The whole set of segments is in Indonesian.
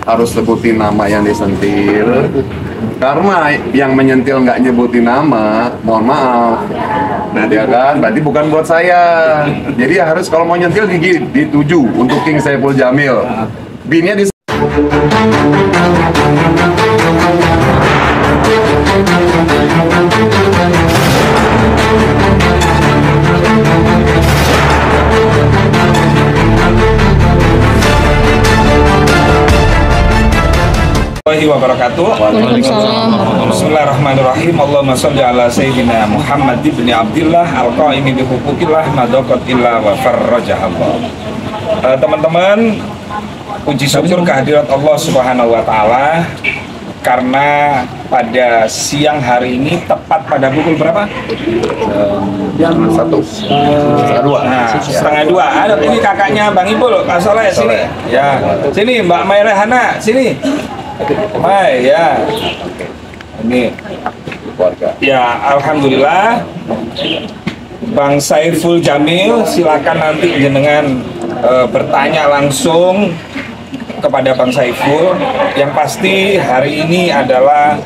harus sebutin nama yang disentil. Karena yang menyentil nggak nyebutin nama, mohon maaf. Nah dia kan, berarti bukan buat saya. Jadi harus kalau mau nyentil dituju untuk King Saiful Jamil. Binnya di wabarakatuh. Bismillahirrahmanirrahim. Allahumma sholli ala sayyidina Muhammad ibn Abdillah al-qaimi bi huquqillah madaqat illa wa farrajah Allah. Teman-teman, puji syukur kehadirat Allah Subhanahu wa taala karena pada siang hari ini tepat pada pukul berapa? jam 1, setengah 2. Nah, setengah 2. Ada ini kakaknya Bang Ipul, Soleh sini. Ya, sini Mbak Mairehana, sini. Hai ya, ini keluarga. Ya, alhamdulillah. Bang Saiful Jamil, silakan nanti jenengan bertanya langsung kepada Bang Saiful. Yang pasti hari ini adalah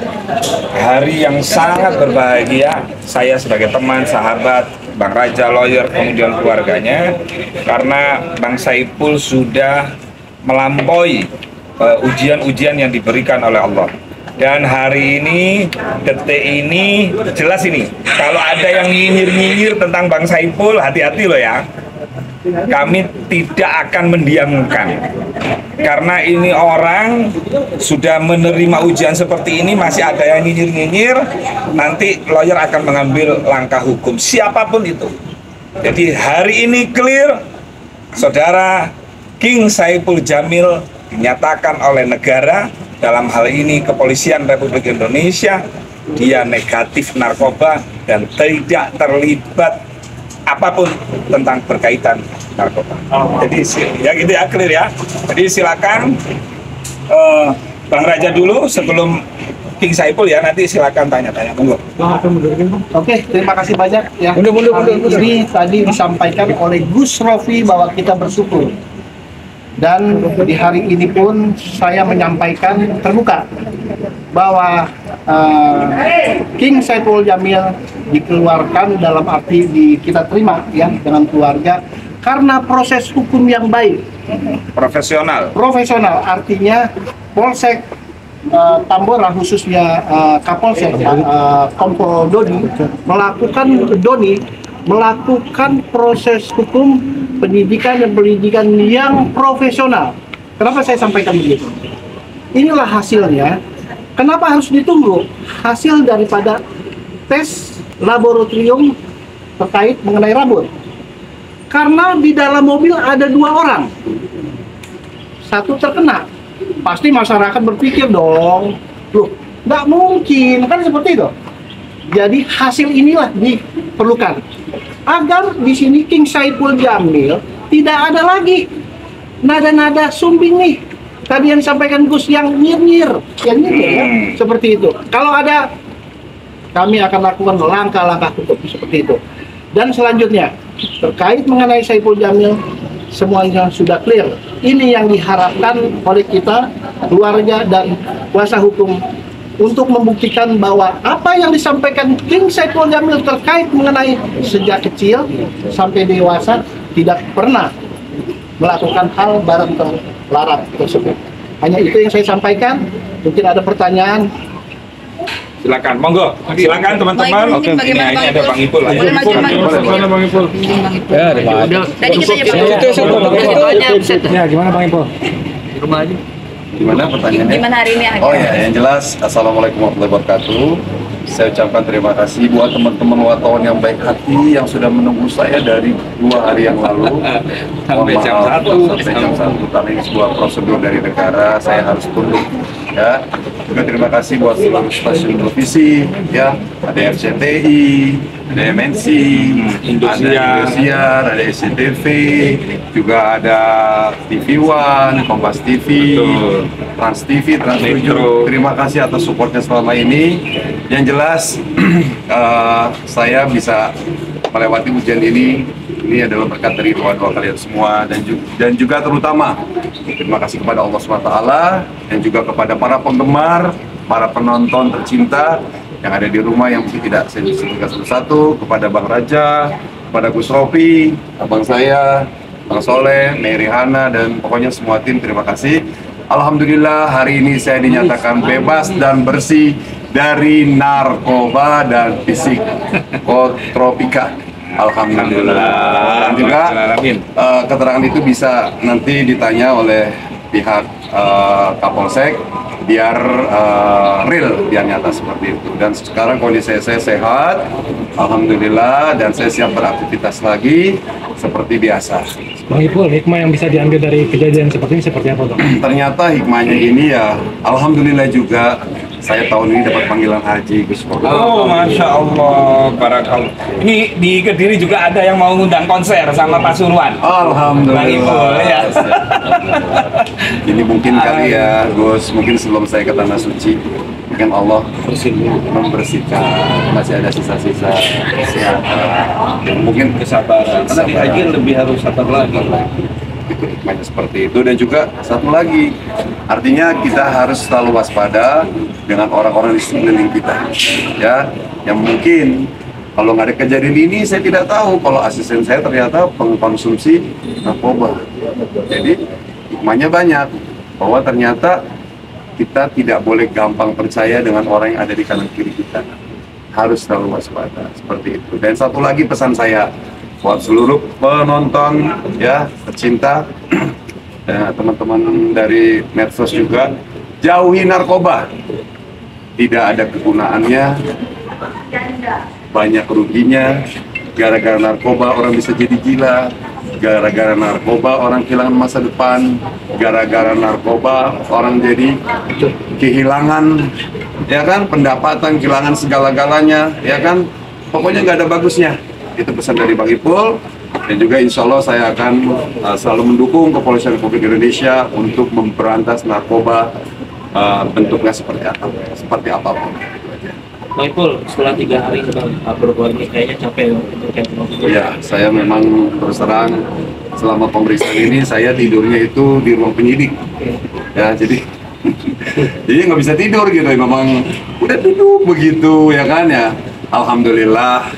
hari yang sangat berbahagia. Saya sebagai teman, sahabat Bang Raja Lawyer, kemudian keluarganya, karena Bang Saiful sudah melampaui ujian-ujian yang diberikan oleh Allah. Dan hari ini, detik ini, jelas ini, kalau ada yang nyinyir-nyinyir tentang Bang Saiful, hati-hati loh ya. Kami tidak akan mendiamkan. Karena ini orang sudah menerima ujian seperti ini, masih ada yang nyinyir-nyinyir, nanti lawyer akan mengambil langkah hukum, siapapun itu. Jadi hari ini clear, saudara King Saiful Jamil dinyatakan oleh negara, dalam hal ini Kepolisian Republik Indonesia, dia negatif narkoba dan tidak terlibat apapun tentang berkaitan narkoba. Jadi ya gitu ya, clear ya. Jadi silakan Bang Raja dulu sebelum King Saiful ya, nanti silakan tanya-tanya. Monggo. Oke, terima kasih banyak ya. Ini tadi disampaikan oleh Gus Rofi bahwa kita bersyukur. Dan di hari ini pun saya menyampaikan terbuka bahwa King Saiful Jamil dikeluarkan dalam arti kita terima ya dengan keluarga karena proses hukum yang baik, profesional artinya Polsek Tambora khususnya Kapolsek Kompol Doni melakukan proses hukum pendidikan yang profesional. Kenapa saya sampaikan begitu? Inilah hasilnya. Kenapa harus ditunggu hasil daripada tes laboratorium terkait mengenai rambut? Karena di dalam mobil ada 2 orang, satu terkena. Pasti masyarakat berpikir dong, loh, nggak mungkin kan seperti itu. Jadi hasil inilah diperlukan agar di sini King Saiful Jamil tidak ada lagi nada-nada sumbing nih. Tadi yang disampaikan Gus yang nyir-nyir ya, seperti itu. Kalau ada, kami akan lakukan langkah-langkah hukum seperti itu. Dan selanjutnya terkait mengenai Saiful Jamil, semuanya sudah clear. Ini yang diharapkan oleh kita, keluarga dan kuasa hukum, untuk membuktikan bahwa apa yang disampaikan King Saiful Jamil terkait mengenai sejak kecil sampai dewasa tidak pernah melakukan hal barang terlarang tersebut. Hanya itu yang saya sampaikan. Mungkin ada pertanyaan. Silakan, monggo. Silakan teman-teman. Oke, ini ada Bang Ipul. Boleh maju, Bang Ipul. Ya, tadi kita ya, gimana Bang Ipul? di rumah aja. Gimana pertanyaannya? Gimana hari ini? Oh ya, yang jelas, Assalamualaikum warahmatullahi wabarakatuh. Saya ucapkan terima kasih buat teman-teman wartawan yang baik hati yang sudah menunggu saya dari 2 hari yang lalu Sampai jam 1. sampai jam 1. Karena ini sebuah prosedur dari negara, saya harus tunduk. Ya, juga terima kasih buat seluruh stasiun televisi, ya, ada RCTI, ada MNC, ada Indosiar, ada SCTV, juga ada TV One, Kompas TV, Trans TV, Trans 7. Terima kasih atas supportnya selama ini. Yang jelas saya bisa melewati ujian ini ini adalah berkat dari doa-doa kalian semua dan juga terutama terima kasih kepada Allah SWT dan juga kepada para penggemar, para penonton tercinta yang ada di rumah yang mungkin tidak saya sebutkan satu-satu, kepada Bang Raja, kepada Gus Rofi, abang saya, Bang Soleh, Mary Hana, dan pokoknya semua tim terima kasih. Alhamdulillah hari ini saya dinyatakan bebas dan bersih dari narkoba dan psikotropika. Alhamdulillah. Dan juga keterangan itu bisa nanti ditanya oleh pihak Kapolsek biar real, biar nyata seperti itu. Dan sekarang kondisi saya sehat, alhamdulillah, dan saya siap beraktivitas lagi seperti biasa. Bang Ipul, hikmah yang bisa diambil dari kejadian seperti ini seperti apa, Bang? Ternyata hikmahnya ini ya, alhamdulillah juga saya tahun ini dapat panggilan haji Gus. Oh, Masya Allah, barakallah. Ini di Kediri juga ada yang mau ngundang konser sama Pasuruan. Alhamdulillah. Bang Ipul, ya. Ini mungkin kali ya, Gus, mungkin sebelum saya ke Tanah Suci, mungkin Allah membersihkan, masih ada sisa-sisa kesehatan, mungkin Kesabaran. Karena di haji lebih harus sabar lagi. itu hikmahnya seperti itu. Dan juga satu lagi, artinya kita harus selalu waspada dengan orang-orang di sekeliling kita, ya, yang mungkin kalau nggak ada kejadian ini saya tidak tahu kalau asisten saya ternyata pengkonsumsi narkoba. Jadi hikmahnya banyak, bahwa ternyata kita tidak boleh gampang percaya dengan orang yang ada di kanan kiri kita, harus selalu waspada seperti itu. Dan satu lagi pesan saya buat seluruh penonton ya tercinta, dan teman-teman dari medsos juga, jauhi narkoba, tidak ada kegunaannya, banyak ruginya. Gara-gara narkoba orang bisa jadi gila, gara-gara narkoba orang kehilangan masa depan, gara-gara narkoba orang jadi kehilangan, ya kan, pendapatan, kehilangan segala-galanya, ya kan, pokoknya nggak ada bagusnya. Itu pesan dari Bang Ipul, dan juga insya Allah saya akan selalu mendukung Kepolisian Republik Indonesia untuk memberantas narkoba, bentuknya seperti apapun. Bang Ipul, setelah 3 hari sedang berbuat ini kayaknya capek Ya, saya memang terus terang selama pemeriksaan ini saya tidurnya itu di ruang penyidik, ya, jadi nggak bisa tidur gitu, memang udah duduk begitu, ya kan, ya. Alhamdulillah,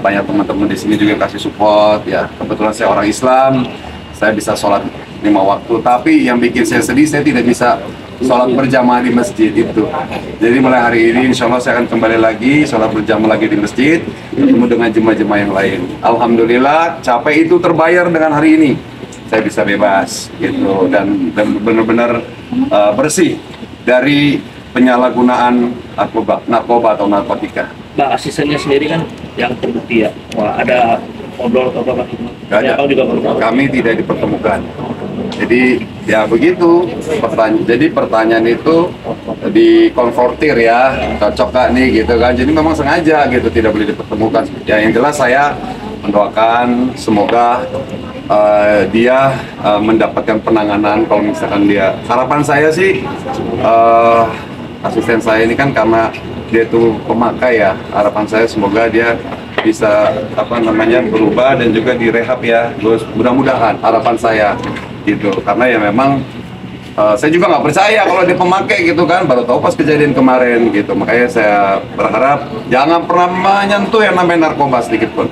banyak teman-teman di sini juga kasih support, ya. Kebetulan saya orang Islam, saya bisa sholat 5 waktu, tapi yang bikin saya sedih, saya tidak bisa sholat berjamaah di masjid itu. Jadi mulai hari ini insya Allah saya akan kembali lagi sholat berjamaah lagi di masjid, ketemu dengan jemaah-jemaah yang lain. Alhamdulillah, capek itu terbayar dengan hari ini. Saya bisa bebas gitu, dan benar-benar bersih dari penyalahgunaan narkoba atau narkotika. Bang, asistennya sendiri kan yang terbukti ya, wah ada ngobrol atau apa gitu? Gak ada. Kami tidak dipertemukan. Jadi ya begitu pertanyaan itu dikonfrontir ya, cocok gak nih gitu kan. Jadi memang sengaja gitu, tidak boleh dipertemukan. Ya yang jelas saya mendoakan semoga dia mendapatkan penanganan. Kalau misalkan dia, harapan saya sih asisten saya ini kan karena dia tuh pemakai ya, harapan saya semoga dia bisa berubah dan juga direhab ya, mudah-mudahan, harapan saya gitu. Karena ya memang saya juga nggak percaya kalau dia pemakai gitu kan, baru tahu pas kejadian kemarin gitu. Makanya saya berharap jangan pernah menyentuh yang namanya narkoba sedikit pun,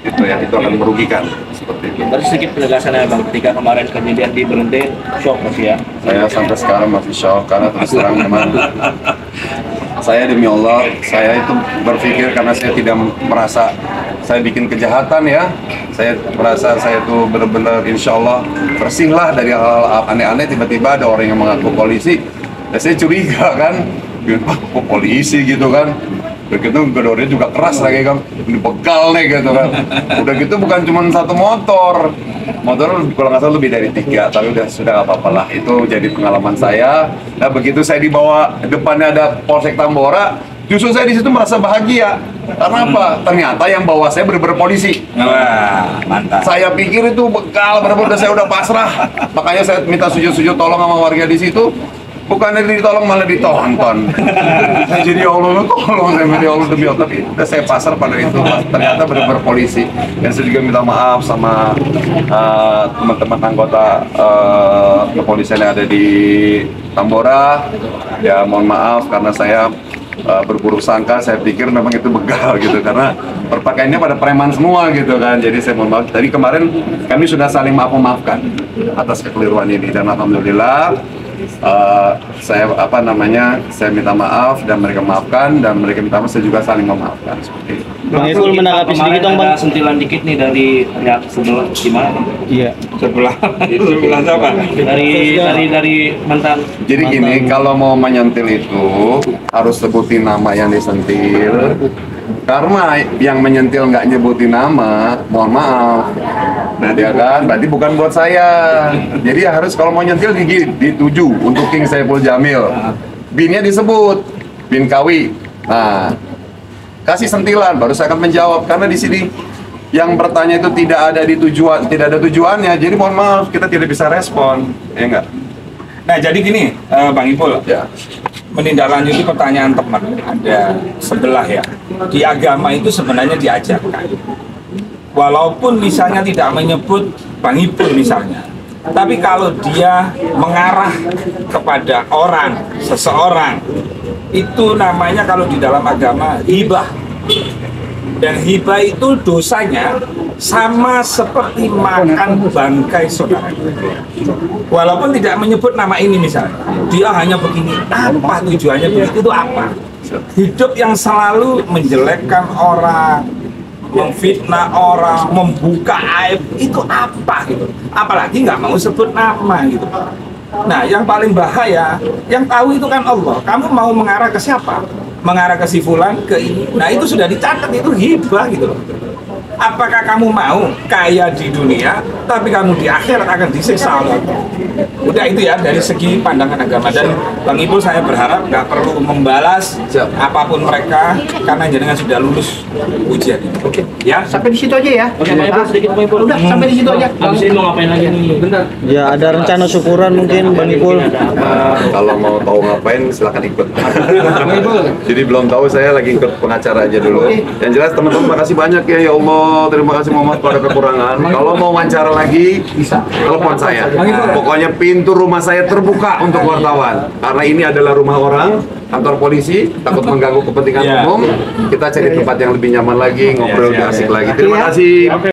itu ya, itu akan merugikan seperti itu. Baru sedikit penegasan ya Bang, ketika kemarin kejadian di berhenti, shock masih ya? Saya sampai sekarang masih shock, karena terus terang memang saya demi Allah, saya itu berpikir karena saya tidak merasa saya bikin kejahatan ya, saya merasa saya itu benar-benar insya Allah bersih lah dari hal-hal aneh-aneh. Tiba-tiba ada orang yang mengaku polisi, ya saya curiga kan, kok polisi gitu kan. Begitu gedornya juga keras lagi kan, dibegal nih gitu kan. Udah gitu bukan cuma satu motor kalau nggak salah lebih dari 3, tapi sudah nggak apa-apa lah. Itu jadi pengalaman saya. Nah begitu saya dibawa, depannya ada Polsek Tambora, justru saya di situ merasa bahagia. Karena apa? Ternyata yang bawa saya bener-bener polisi. Wah, mantap. Saya pikir itu begal, bener-bener saya udah pasrah. Makanya saya minta sujud-sujud tolong sama warga di situ. Bukannya ditolong malah ditonton. Jadi Allah tolong saya, ya Allah demi Allah. Tapi udah saya pasar pada itu, ternyata benar-benar polisi. Dan saya juga minta maaf sama teman-teman anggota kepolisian yang ada di Tambora. Ya mohon maaf karena saya berburuk sangka, saya pikir memang itu begal gitu karena perpakaiannya pada preman semua gitu kan. Jadi saya mohon maaf. Tadi kemarin kami sudah saling maaf-maafkan atas kekeliruan ini dan alhamdulillah saya saya minta maaf dan mereka maafkan dan mereka minta maaf, saya juga saling memaafkan seperti itu. Bang Ipul menanggapi sedikit dong Bang. Sentilan dikit nih dari pihak sebelah gimana? Iya. Sebelah siapa? Dari mantan. Jadi gini, kalau mau menyentil itu harus sebutin nama yang disentil. Karena yang menyentil nggak nyebutin nama, mohon maaf. Nah dia kan, berarti bukan buat saya. Jadi harus kalau mau nyentil dituju untuk King Saiful Jamil. Binnya disebut, bin Kawi. Nah, kasih sentilan, baru saya akan menjawab. Karena di sini yang bertanya itu tidak ada tujuannya. Jadi mohon maaf, kita tidak bisa respon, ya enggak? Nah jadi gini, Bang Ipul, Ya. menindaklanjuti pertanyaan teman ada sebelah ya. Di agama itu sebenarnya diajarkan. Walaupun misalnya tidak menyebut Bang Ipul misalnya, tapi kalau dia mengarah kepada seseorang, itu namanya kalau di dalam agama hibah. Dan hibah itu dosanya sama seperti makan bangkai saudara. Walaupun tidak menyebut nama ini misalnya, dia hanya begini, apa tujuannya begitu itu apa? Hidup yang selalu menjelekkan orang, memfitnah orang, membuka aib, itu apa gitu? Apalagi nggak mau sebut nama gitu. Nah, yang paling bahaya, yang tahu itu kan Allah. Kamu mau mengarah ke siapa? Mengarah ke si fulan, ke ini. Nah, itu sudah dicatat, itu hibah gitu loh. Apakah kamu mau kaya di dunia, tapi kamu di akhirat akan disiksa oleh Allah? Udah itu ya, dari segi pandangan agama. Dan Bang Ipul saya berharap nggak perlu membalas apapun mereka, karena jenengan sudah lulus ujian. Oke. Ya, Sampai di situ aja ya. Oke, Bang Ipul, sedikit Bang Ipul. Udah, sampai di situ aja. Abis ini mau ngapain lagi nih? Bentar. Ya ada rencana syukuran mungkin Bang Ipul. Kalau mau tahu ngapain silahkan ikut. Jadi belum tahu, saya lagi ikut pengacara aja dulu. Yang jelas teman-teman makasih banyak ya Allah. Terima kasih Muhammad pada kekurangan. Kalau mau wawancara lagi bisa telepon saya. Pokoknya pintu rumah saya terbuka untuk wartawan. Karena ini adalah rumah orang, kantor polisi, takut mengganggu kepentingan umum. Kita cari tempat yang lebih nyaman lagi, ngobrol lebih asik lagi. Terima kasih.